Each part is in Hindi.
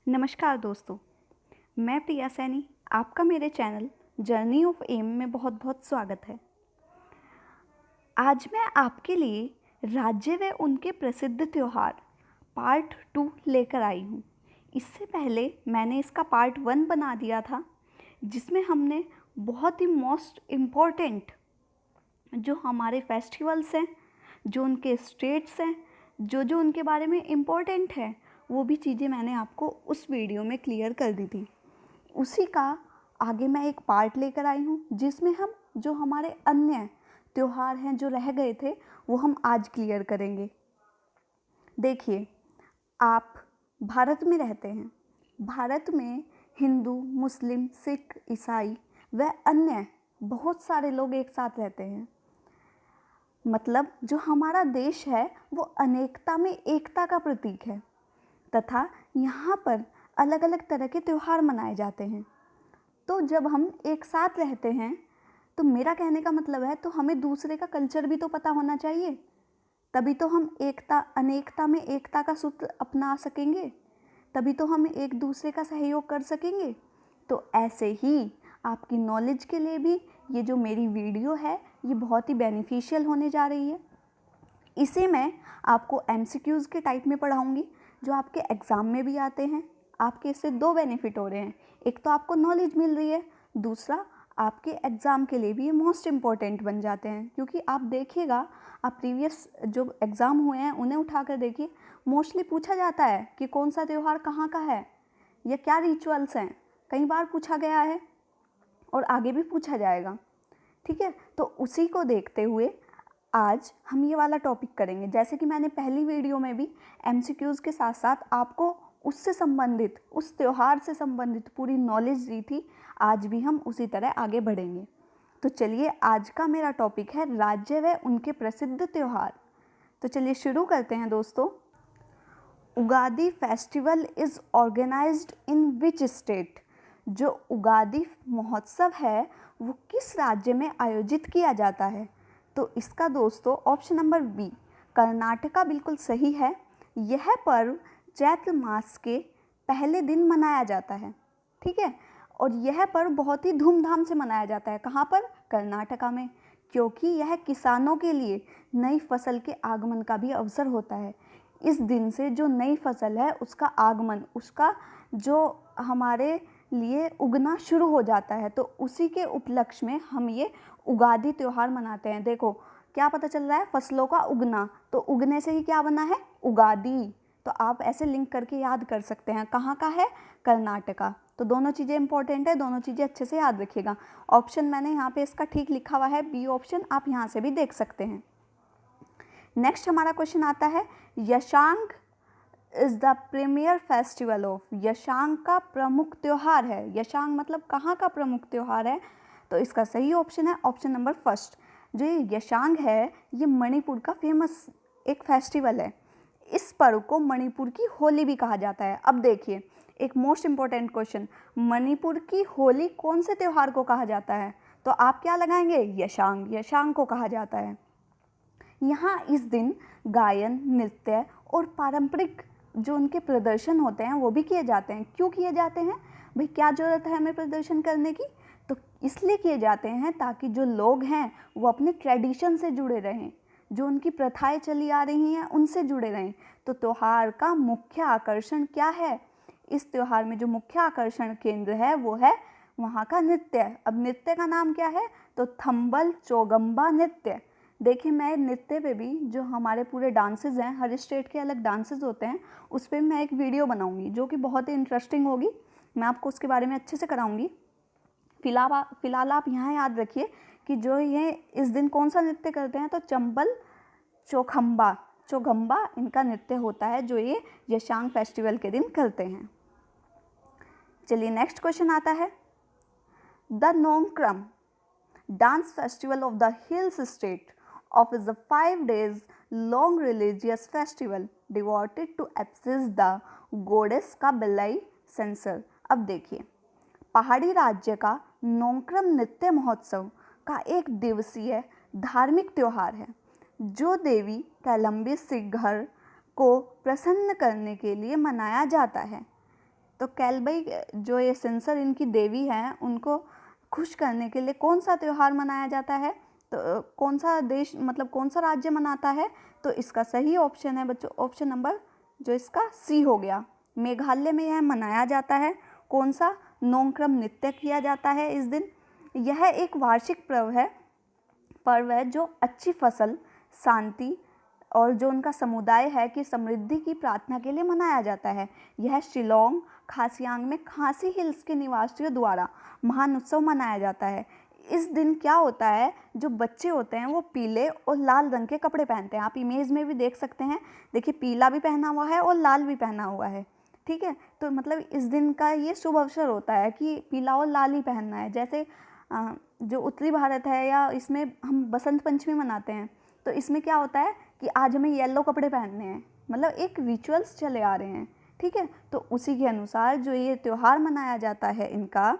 नमस्कार दोस्तों, मैं प्रिया सैनी। आपका मेरे चैनल जर्नी ऑफ एम में बहुत बहुत स्वागत है। आज मैं आपके लिए राज्य व उनके प्रसिद्ध त्योहार पार्ट 2 लेकर आई हूँ। इससे पहले मैंने इसका पार्ट 1 बना दिया था, जिसमें हमने बहुत ही मोस्ट इम्पॉर्टेंट जो हमारे फेस्टिवल्स हैं, जो उनके स्टेट्स हैं, जो जो उनके बारे में इम्पोर्टेंट है, वो भी चीज़ें मैंने आपको उस वीडियो में क्लियर कर दी थी। उसी का आगे मैं एक पार्ट लेकर आई हूँ, जिसमें हम जो हमारे अन्य त्योहार हैं जो रह गए थे वो हम आज क्लियर करेंगे। देखिए, आप भारत में रहते हैं। भारत में हिंदू, मुस्लिम, सिख, ईसाई व अन्य बहुत सारे लोग एक साथ रहते हैं। मतलब जो हमारा देश है वो अनेकता में एकता का प्रतीक है तथा यहाँ पर अलग अलग तरह के त्यौहार मनाए जाते हैं। तो जब हम एक साथ रहते हैं तो मेरा कहने का मतलब है, तो हमें दूसरे का कल्चर भी तो पता होना चाहिए, तभी तो हम अनेकता में एकता का सूत्र अपना सकेंगे, तभी तो हम एक दूसरे का सहयोग कर सकेंगे। तो ऐसे ही आपकी नॉलेज के लिए भी ये जो मेरी वीडियो है ये बहुत ही बेनिफिशियल होने जा रही है। इसे मैं आपको एमसीक्यूज़ के टाइप में पढ़ाऊँगी, जो आपके एग्ज़ाम में भी आते हैं। आपके इससे दो बेनिफिट हो रहे हैं, एक तो आपको नॉलेज मिल रही है, दूसरा आपके एग्ज़ाम के लिए भी ये मोस्ट इम्पॉर्टेंट बन जाते हैं। क्योंकि आप देखिएगा, आप प्रीवियस जो एग्ज़ाम हुए हैं उन्हें उठा कर देखिए, मोस्टली पूछा जाता है कि कौन सा त्यौहार कहाँ का है या क्या रिचुअल्स हैं। कई बार पूछा गया है और आगे भी पूछा जाएगा। ठीक है, तो उसी को देखते हुए आज हम ये वाला टॉपिक करेंगे। जैसे कि मैंने पहली वीडियो में भी एमसीक्यूज़ के साथ साथ आपको उससे संबंधित, उस त्यौहार से संबंधित पूरी नॉलेज दी थी, आज भी हम उसी तरह आगे बढ़ेंगे। तो चलिए, आज का मेरा टॉपिक है राज्य व उनके प्रसिद्ध त्यौहार। तो चलिए शुरू करते हैं दोस्तों। Ugadi festival is organised in which state? जो उगादी महोत्सव है वो किस राज्य में आयोजित किया जाता है? तो इसका दोस्तों ऑप्शन नंबर बी, कर्नाटका बिल्कुल सही है। यह पर्व चैत्र मास के पहले दिन मनाया जाता है। ठीक है, और यह पर्व बहुत ही धूमधाम से मनाया जाता है। कहाँ पर? कर्नाटका में, क्योंकि यह किसानों के लिए नई फसल के आगमन का भी अवसर होता है। इस दिन से जो नई फसल है उसका आगमन, उसका जो हमारे लिए उगना शुरू हो जाता है, तो उसी के उपलक्ष्य में हम ये उगादी त्यौहार मनाते हैं। देखो क्या पता चल रहा है, फसलों का उगना, तो उगने से ही क्या बना है? उगादी। तो आप ऐसे लिंक करके याद कर सकते हैं। कहाँ का है? कर्नाटका। तो दोनों चीज़ें इंपॉर्टेंट है, दोनों चीज़ें अच्छे से याद रखिएगा। ऑप्शन मैंने यहाँ पे इसका ठीक लिखा हुआ है, बी ऑप्शन, आप यहाँ से भी देख सकते हैं। नेक्स्ट हमारा क्वेश्चन आता है, Yaoshang is the premier festival of? Yaoshang का प्रमुख त्यौहार है। यशांग मतलब कहाँ का प्रमुख त्यौहार है? तो इसका सही ऑप्शन है ऑप्शन नंबर फर्स्ट। जो ये यशांग है ये मणिपुर का फेमस एक फेस्टिवल है। इस पर्व को मणिपुर की होली भी कहा जाता है। अब देखिए, एक मोस्ट इम्पॉर्टेंट क्वेश्चन, मणिपुर की होली कौन से त्यौहार को कहा जाता है? तो आप क्या लगाएंगे? यशांग। यशांग को कहा जाता है। यहाँ इस दिन गायन, नृत्य और पारंपरिक जो उनके प्रदर्शन होते हैं वो भी किए जाते हैं। क्यों किए जाते हैं भाई? क्या ज़रूरत है हमें प्रदर्शन करने की? तो इसलिए किए जाते हैं ताकि जो लोग हैं वो अपने ट्रेडिशन से जुड़े रहें, जो उनकी प्रथाएं चली आ रही हैं उनसे जुड़े रहें। तो त्यौहार का मुख्य आकर्षण क्या है? इस त्यौहार में जो मुख्य आकर्षण केंद्र है वो है वहाँ का नृत्य। अब नृत्य का नाम क्या है? तो थंबल चौगम्बा नृत्य। देखिए, मैं नृत्य पे भी, जो हमारे पूरे डांसेस हैं, हर स्टेट के अलग डांसेस होते हैं, उस पर मैं एक वीडियो बनाऊंगी जो कि बहुत ही इंटरेस्टिंग होगी। मैं आपको उसके बारे में अच्छे से कराऊंगी। फिलहाल आप यहाँ याद रखिए कि जो ये इस दिन कौन सा नृत्य करते हैं, तो चंबल चौखम्बा चौगम्बा इनका नृत्य होता है, जो ये यशांग फेस्टिवल के दिन करते हैं। चलिए नेक्स्ट क्वेश्चन आता है, the नोंगक्रम dance festival of the hills state of is a 5 days long religious festival devoted to apsis the goddess का बिलाई सेंसर। अब देखिए, पहाड़ी राज्य का नोंगक्रम नृत्य महोत्सव का एक दिवसीय धार्मिक त्यौहार है, जो देवी कैलम्बी सिघर को प्रसन्न करने के लिए मनाया जाता है। तो कैलबई जो ये सेंसर इनकी देवी हैं, उनको खुश करने के लिए कौन सा त्यौहार मनाया जाता है? तो कौन सा देश, मतलब कौन सा राज्य मनाता है? तो इसका सही ऑप्शन है बच्चों, ऑप्शन नंबर जो इसका सी हो गया, मेघालय में यह मनाया जाता है। कौन सा? नोंगक्रम नृत्य किया जाता है इस दिन। यह एक वार्षिक पर्व है जो अच्छी फसल, शांति और जो उनका समुदाय है कि समृद्धि की प्रार्थना के लिए मनाया जाता है। यह शिलोंग, खासियांग में खासी हिल्स के निवासियों द्वारा महान उत्सव मनाया जाता है। इस दिन क्या होता है, जो बच्चे होते हैं वो पीले और लाल रंग के कपड़े पहनते हैं। आप इमेज में भी देख सकते हैं, देखिए पीला भी पहना हुआ है और लाल भी पहना हुआ है। ठीक है, तो मतलब इस दिन का ये शुभ अवसर होता है कि पीला और लाल ही पहनना है। जैसे जो उत्तरी भारत है, या इसमें हम बसंत पंचमी मनाते हैं, तो इसमें क्या होता है कि आज हमें येलो कपड़े पहनने हैं, मतलब एक रिचुअल्स चले आ रहे हैं। ठीक है, तो उसी के अनुसार जो ये त्यौहार मनाया जाता है इनका,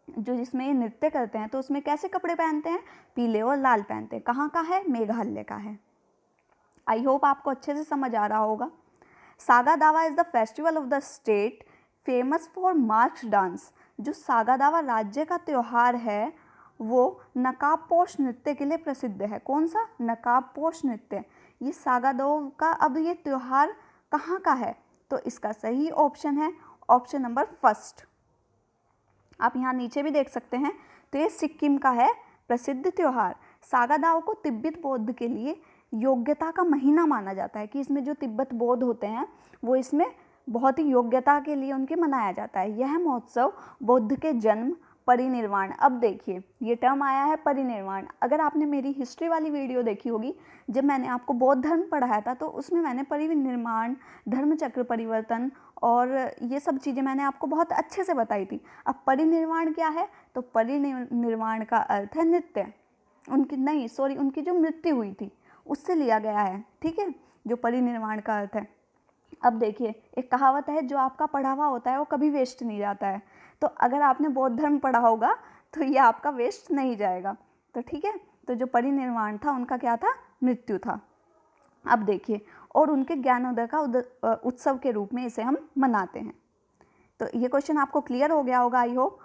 जो जिसमें ये नृत्य करते हैं, तो उसमें कैसे कपड़े पहनते हैं? पीले और लाल पहनते हैं। कहाँ का है? मेघालय का है। आई होप आपको अच्छे से समझ आ रहा होगा। सागा दावा is the festival of the state famous for March dance. जो सागा दावा राज्य का त्यौहार है वो नकाबपोश नृत्य के लिए प्रसिद्ध है। कौन सा? नकाबपोश नृत्य। ये सागा दावा का अब ये त्यौहार कहाँ का है? तो इसका सही ऑप्शन है ऑप्शन नंबर फर्स्ट। आप यहाँ नीचे भी देख सकते हैं, तो ये सिक्किम का है प्रसिद्ध त्यौहार। सागा दावा को तिब्बत बौद्ध के लिए योग्यता का महीना माना जाता है कि इसमें जो तिब्बत बौद्ध होते हैं वो इसमें बहुत ही योग्यता के लिए उनके मनाया जाता है। यह महोत्सव बौद्ध के जन्म, परिनिर्वाण, अब देखिए ये टर्म आया है परिनिर्वाण। अगर आपने मेरी हिस्ट्री वाली वीडियो देखी होगी, जब मैंने आपको बौद्ध धर्म पढ़ाया था, तो उसमें मैंने परिनिर्वाण, धर्मचक्र परिवर्तन और ये सब चीज़ें मैंने आपको बहुत अच्छे से बताई थी। अब परिनिर्वाण क्या है? तो परिनिर्वाण का अर्थ है नृत्य। उनकी जो मृत्यु हुई थी उससे लिया गया है। ठीक है, जो परिनिर्वाण का अर्थ है। अब देखिए एक कहावत है, जो आपका पढ़ा हुआ होता है वो कभी वेस्ट नहीं जाता है। तो अगर आपने बौद्ध धर्म पढ़ा होगा तो ये आपका वेस्ट नहीं जाएगा। तो ठीक है, तो जो परिनिर्वाण था उनका क्या था? मृत्यु था। अब देखिए, और उनके ज्ञानोदय का उत्सव के रूप में इसे हम मनाते हैं। तो ये क्वेश्चन आपको क्लियर हो गया होगा I hope.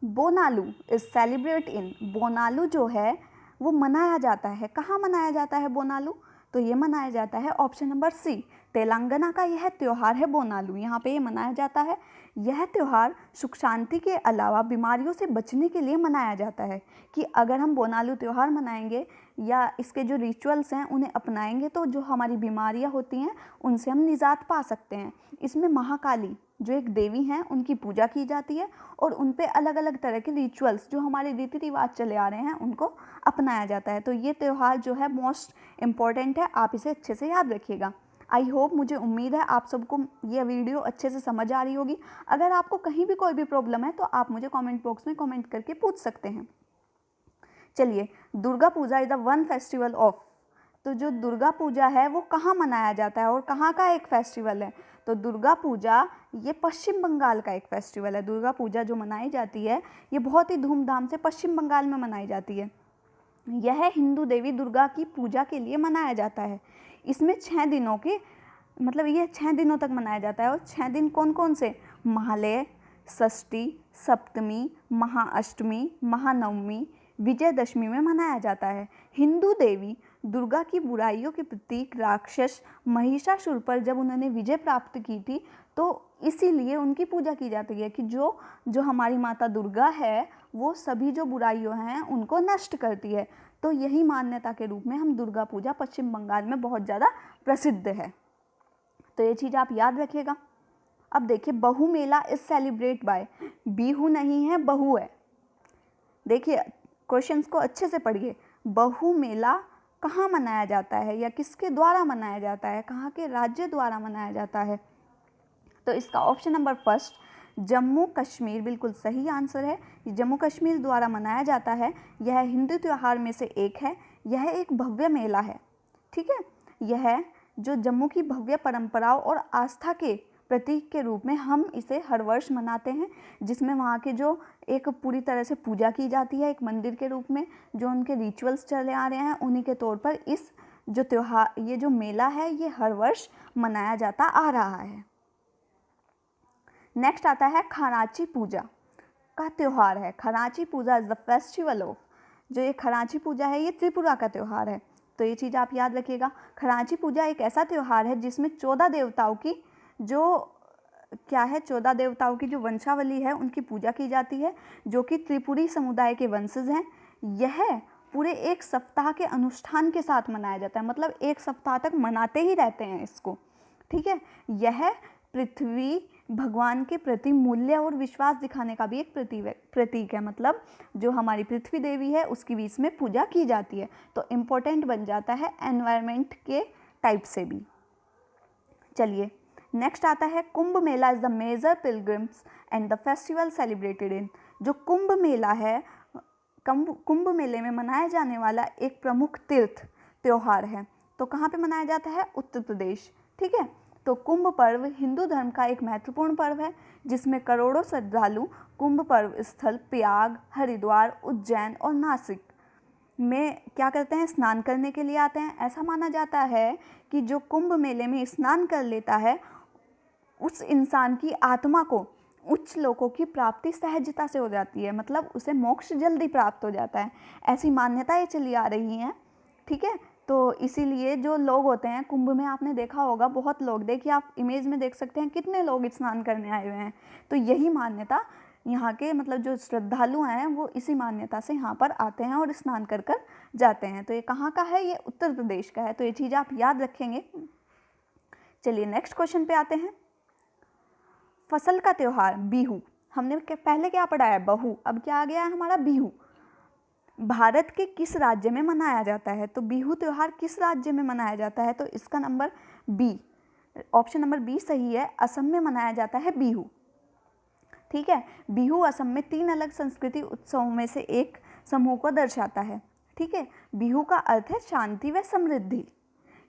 Bonalu is celebrate in. Bonalu जो है वो मनाया जाता है, कहाँ मनाया जाता है बोनालू? तो ये मनाया जाता है ऑप्शन नंबर सी, तेलंगाना का यह त्यौहार है बोनालू। यहाँ पे ये मनाया जाता है। यह त्यौहार सुख शांति के अलावा बीमारियों से बचने के लिए मनाया जाता है कि अगर हम बोनालू त्यौहार मनाएंगे या इसके जो रिचुअल्स हैं उन्हें अपनाएंगे तो जो हमारी बीमारियाँ होती हैं उनसे हम निजात पा सकते हैं। इसमें महाकाली जो एक देवी हैं उनकी पूजा की जाती है और उन पे अलग अलग तरह के रिचुअल्स जो हमारे रीति रिवाज चले आ रहे हैं उनको अपनाया जाता है। तो ये त्यौहार जो है मोस्ट इम्पॉर्टेंट है, आप इसे अच्छे से याद रखिएगा। आई होप, मुझे उम्मीद है आप सबको ये वीडियो अच्छे से समझ आ रही होगी। अगर आपको कहीं भी कोई भी प्रॉब्लम है तो आप मुझे कमेंट बॉक्स में कमेंट करके पूछ सकते हैं। चलिए, Durga Puja is the one festival of. तो जो दुर्गा पूजा है वो कहाँ मनाया जाता है और कहाँ का एक फेस्टिवल है? तो दुर्गा पूजा ये पश्चिम बंगाल का एक फेस्टिवल है। दुर्गा पूजा जो मनाई जाती है ये बहुत ही धूमधाम से पश्चिम बंगाल में मनाई जाती है। यह हिंदू देवी दुर्गा की पूजा के लिए मनाया जाता है। इसमें 6 दिनों के मतलब ये 6 दिनों तक मनाया जाता है। और 6 दिन कौन कौन से? महालय, षष्ठी, सप्तमी, महाअष्टमी, महानवमी, विजयदशमी में मनाया जाता है। हिंदू देवी दुर्गा की बुराइयों के प्रतीक राक्षस महिषासुर पर जब उन्होंने विजय प्राप्त की थी तो इसीलिए उनकी पूजा की जाती है कि जो हमारी माता दुर्गा है वो सभी जो बुराइयों हैं उनको नष्ट करती है। तो यही मान्यता के रूप में हम दुर्गा पूजा पश्चिम बंगाल में बहुत ज़्यादा प्रसिद्ध है। तो ये चीज़ आप याद रखिएगा। अब देखिए, बहु मेला इज सेलिब्रेट बाय। बिहू नहीं है, बहु है। देखिए क्वेश्चंस को अच्छे से पढ़िए। बहु मेला कहाँ मनाया जाता है या किसके द्वारा मनाया जाता है, कहाँ के राज्य द्वारा मनाया जाता है? तो इसका option number first Jammu Kashmir बिल्कुल सही आंसर है। जम्मू कश्मीर द्वारा मनाया जाता है। यह हिंदू त्यौहार में से एक है। यह एक भव्य मेला है। ठीक है, यह जो जम्मू की भव्य परंपराओं और आस्था के प्रतीक के रूप में हम इसे हर वर्ष मनाते हैं, जिसमें वहाँ के जो एक पूरी तरह से पूजा की जाती है एक मंदिर के रूप में, जो उनके रिचुअल्स चले आ रहे हैं उन्हीं के तौर पर इस जो त्यौहार, ये जो मेला है ये हर वर्ष मनाया जाता आ रहा है। नेक्स्ट आता है खराची पूजा का त्यौहार है। खराची पूजा इज़ द फेस्टिवल ऑफ, जो ये खराची पूजा है ये त्रिपुरा का त्यौहार है, तो ये चीज़ आप याद रखिएगा। खराची पूजा एक ऐसा त्यौहार है जिसमें 14 देवताओं की जो क्या है 14 देवताओं की जो वंशावली है उनकी पूजा की जाती है, जो कि त्रिपुरी समुदाय के वंशज हैं। यह पूरे एक सप्ताह के अनुष्ठान के साथ मनाया जाता है, मतलब एक सप्ताह तक मनाते ही रहते हैं इसको, ठीक है। यह पृथ्वी भगवान के प्रति मूल्य और विश्वास दिखाने का भी एक प्रतीक है, मतलब जो हमारी पृथ्वी देवी है उसकी भी इसमें पूजा की जाती है, तो इम्पोर्टेंट बन जाता है एनवायरनमेंट के टाइप से भी। चलिए नेक्स्ट आता है Kumbh Mela is the major pilgrims and the festival celebrated in. जो कुंभ मेला है, कुंभ मेले में मनाया जाने वाला एक प्रमुख तीर्थ त्यौहार है, तो कहाँ पे मनाया जाता है? उत्तर प्रदेश, ठीक है। तो कुंभ पर्व हिंदू धर्म का एक महत्वपूर्ण पर्व है जिसमें करोड़ों श्रद्धालु कुंभ पर्व स्थल प्रयाग, हरिद्वार, उज्जैन और नासिक में क्या करते हैं? स्नान करने के लिए आते हैं। ऐसा माना जाता है कि जो कुंभ मेले में स्नान कर लेता है उस इंसान की आत्मा को उच्च लोकों की प्राप्ति सहजता से हो जाती है, मतलब उसे मोक्ष जल्दी प्राप्त हो जाता है। ऐसी मान्यताएं चली आ रही हैं, ठीक है। तो इसीलिए जो लोग होते हैं कुंभ में, आपने देखा होगा बहुत लोग, देखिए आप इमेज में देख सकते हैं कितने लोग स्नान करने आए हुए हैं। तो यही मान्यता यहाँ के मतलब जो श्रद्धालु हैं वो इसी मान्यता से यहाँ पर आते हैं और स्नान कर कर जाते हैं। तो ये कहाँ का है? ये उत्तर प्रदेश का है, तो ये चीज़ आप याद रखेंगे। चलिए नेक्स्ट क्वेश्चन पे आते हैं। फसल का त्यौहार बिहू, हमने पहले क्या पढ़ा है? बहू, अब क्या आ गया है हमारा? बिहू। भारत के किस राज्य में मनाया जाता है? तो बिहू त्यौहार किस राज्य में मनाया जाता है? तो इसका number B, option number B सही है, असम में मनाया जाता है बिहू, ठीक है। बिहू असम में 3 अलग संस्कृति उत्सवों में से एक समूह को दर्शाता है, ठीक है। बिहू का अर्थ है शांति व समृद्धि।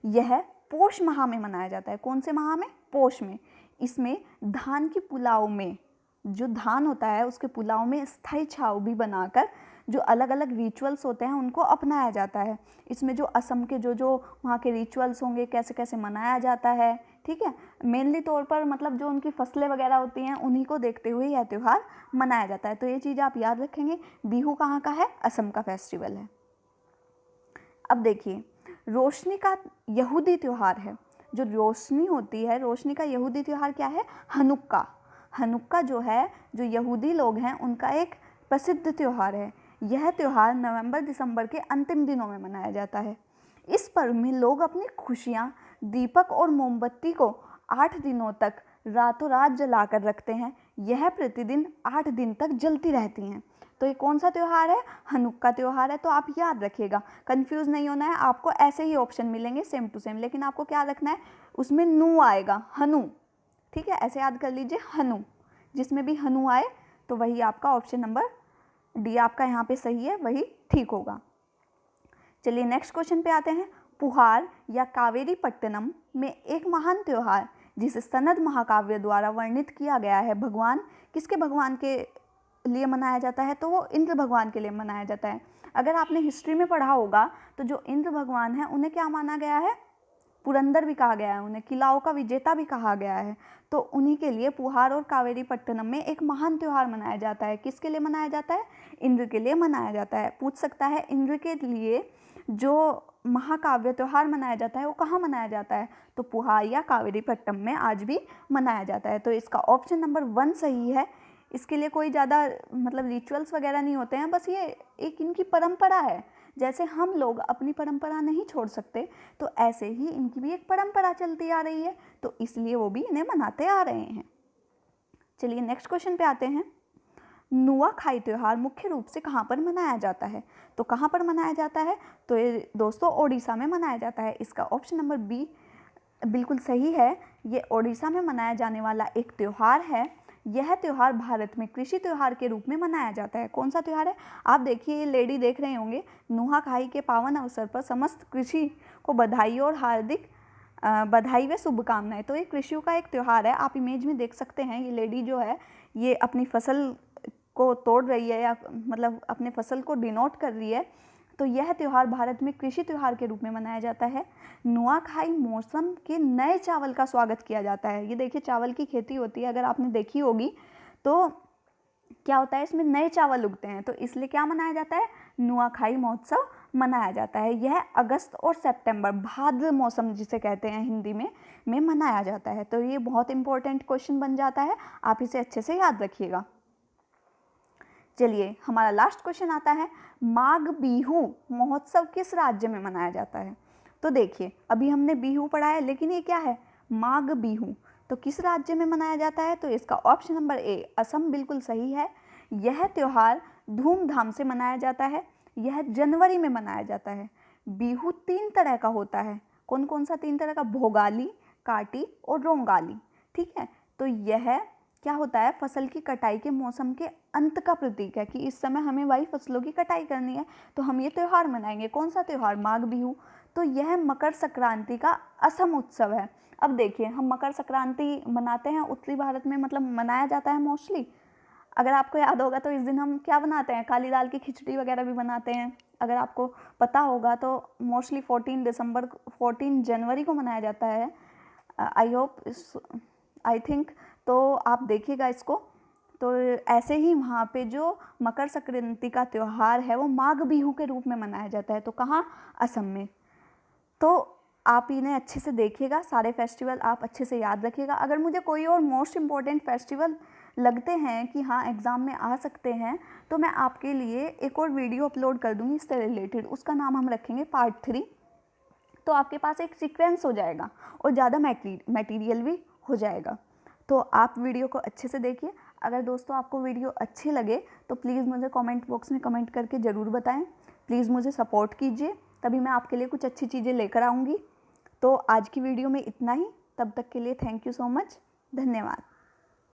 यह पोष माह में मनाया जाता है। कौन से माह में? पोष में। इसमें धान की पुलाव में, जो धान होता है उसके पुलाव में स्थायी छाव भी बनाकर जो अलग अलग रिचुअल्स होते हैं उनको अपनाया जाता है। इसमें जो असम के जो वहाँ के रिचुअल्स होंगे, कैसे कैसे मनाया जाता है, ठीक है, मेनली तौर पर मतलब जो उनकी फसलें वगैरह होती हैं उन्हीं को देखते हुए यह त्यौहार मनाया जाता है। तो ये चीज़ आप याद रखेंगे। बिहू कहाँ का है? असम का फेस्टिवल है। अब देखिए रोशनी का यहूदी त्यौहार है। जो रोशनी होती है, रोशनी का यहूदी त्यौहार क्या है? हनुक्का। हनुक्का जो है, जो यहूदी लोग हैं उनका एक प्रसिद्ध त्यौहार है। यह त्यौहार नवंबर दिसंबर के अंतिम दिनों में मनाया जाता है। इस पर्व में लोग अपनी खुशियाँ दीपक और मोमबत्ती को 8 दिनों तक रातों रात जलाकर रखते हैं। यह प्रतिदिन 8 दिन तक जलती रहती हैं। तो ये कौन सा त्यौहार है? हनुक्का त्यौहार है। तो आप याद रखिएगा, कंफ्यूज नहीं होना है। आपको ऐसे ही ऑप्शन मिलेंगे सेम टू सेम, लेकिन आपको क्या रखना है? उसमें नू आएगा, हनु, ठीक है, ऐसे याद कर लीजिए, हनु। जिसमें भी हनु आए तो वही आपका ऑप्शन नंबर डी आपका यहाँ पे सही है, वही ठीक होगा। चलिए नेक्स्ट क्वेश्चन पे आते हैं। पुहार या कावेरी पट्टनम में एक महान त्यौहार जिसे सनद महाकाव्य द्वारा वर्णित किया गया है, भगवान किसके भगवान के लिए मनाया जाता है? तो वो इंद्र भगवान के लिए मनाया जाता है। अगर आपने हिस्ट्री में पढ़ा होगा तो जो इंद्र भगवान है उन्हें क्या माना गया है? पुरंदर भी कहा गया है, उन्हें किलाओं का विजेता भी कहा गया है। तो उन्हीं के लिए पुहार और कावेरी पट्टनम में एक महान त्यौहार मनाया जाता है। किसके लिए मनाया जाता है? इंद्र के लिए मनाया जाता है। पूछ सकता है इंद्र के लिए जो महाकाव्य त्यौहार मनाया जाता है वो कहाँ मनाया जाता है? तो पुहार या कावेरी पट्टनम में आज भी मनाया जाता है। तो इसका ऑप्शन नंबर 1 सही है। इसके लिए कोई ज़्यादा मतलब रिचुअल्स वगैरह नहीं होते हैं, बस ये एक इनकी परंपरा है। जैसे हम लोग अपनी परंपरा नहीं छोड़ सकते, तो ऐसे ही इनकी भी एक परंपरा चलती आ रही है, तो इसलिए वो भी इन्हें मनाते आ रहे हैं। चलिए नेक्स्ट क्वेश्चन पे आते हैं। नुआखाई त्यौहार मुख्य रूप से कहाँ पर मनाया जाता है? तो कहाँ पर मनाया जाता है? तो ये दोस्तों ओडिशा में मनाया जाता है। इसका ऑप्शन नंबर बी बिल्कुल सही है। ये ओडिशा में मनाया जाने वाला एक त्यौहार है। यह त्यौहार भारत में कृषि त्यौहार के रूप में मनाया जाता है। कौन सा त्यौहार है? आप देखिए, ये लेडी देख रहे होंगे, नुआखाई के पावन अवसर पर समस्त कृषि को बधाई और हार्दिक बधाई व शुभकामनाएं। तो ये कृषियों का एक त्यौहार है। आप इमेज में देख सकते हैं, ये लेडी जो है ये अपनी फसल को तोड़ रही है या मतलब अपने फसल को डिनोट कर रही है। तो यह त्यौहार भारत में कृषि त्यौहार के रूप में मनाया जाता है। नुआखाई मौसम के नए चावल का स्वागत किया जाता है। ये देखिए चावल की खेती होती है, अगर आपने देखी होगी तो क्या होता है, इसमें नए चावल उगते हैं, तो इसलिए क्या मनाया जाता है, नुआखाई महोत्सव मनाया जाता है। यह अगस्त और सितंबर, भाद्र मौसम जिसे कहते हैं हिंदी में मनाया जाता है। तो ये बहुत इंपॉर्टेंट क्वेश्चन बन जाता है, आप इसे अच्छे से याद रखिएगा। चलिए हमारा लास्ट क्वेश्चन आता है, माघ बिहू महोत्सव किस राज्य में मनाया जाता है। तो देखिए अभी हमने बिहू पढ़ा है, लेकिन ये क्या है, माघ बिहू, तो किस राज्य में मनाया जाता है। तो इसका ऑप्शन नंबर ए असम बिल्कुल सही है। यह त्यौहार धूमधाम से मनाया जाता है। यह जनवरी में मनाया जाता है। बिहू 3 तरह का होता है। कौन कौन सा 3 तरह का, भोगाली, काटी और रोंगाली। ठीक है, तो यह क्या होता है, फसल की कटाई के मौसम के अंत का प्रतीक है कि इस समय हमें वही फसलों की कटाई करनी है, तो हम ये त्यौहार मनाएंगे। कौन सा त्यौहार, माघ बिहू। तो यह मकर संक्रांति का असम उत्सव है। अब देखिए हम मकर संक्रांति मनाते हैं उत्तरी भारत में, मतलब मनाया जाता है मोस्टली। अगर आपको याद होगा तो इस दिन हम क्या बनाते हैं, काली दाल की खिचड़ी वगैरह भी बनाते हैं। अगर आपको पता होगा तो मोस्टली 14 जनवरी को मनाया जाता है। आई थिंक, तो आप देखिएगा इसको। तो ऐसे ही वहाँ पे जो मकर संक्रांति का त्यौहार है वो माघ बिहू के रूप में मनाया जाता है। तो कहाँ, असम में। तो आप इन्हें अच्छे से देखिएगा, सारे फेस्टिवल आप अच्छे से याद रखिएगा। अगर मुझे कोई और मोस्ट इम्पॉर्टेंट फेस्टिवल लगते हैं कि हाँ एग्ज़ाम में आ सकते हैं, तो मैं आपके लिए एक और वीडियो अपलोड कर दूँगी इससे रिलेटेड। उसका नाम हम रखेंगे पार्ट 3। तो आपके पास एक सीक्वेंस हो जाएगा और ज़्यादा मटेरियल भी हो जाएगा। तो आप वीडियो को अच्छे से देखिए। अगर दोस्तों आपको वीडियो अच्छी लगे तो प्लीज़ मुझे कमेंट बॉक्स में कमेंट करके ज़रूर बताएं। प्लीज़ मुझे सपोर्ट कीजिए, तभी मैं आपके लिए कुछ अच्छी चीज़ें लेकर आऊँगी। तो आज की वीडियो में इतना ही, तब तक के लिए थैंक यू सो मच, धन्यवाद।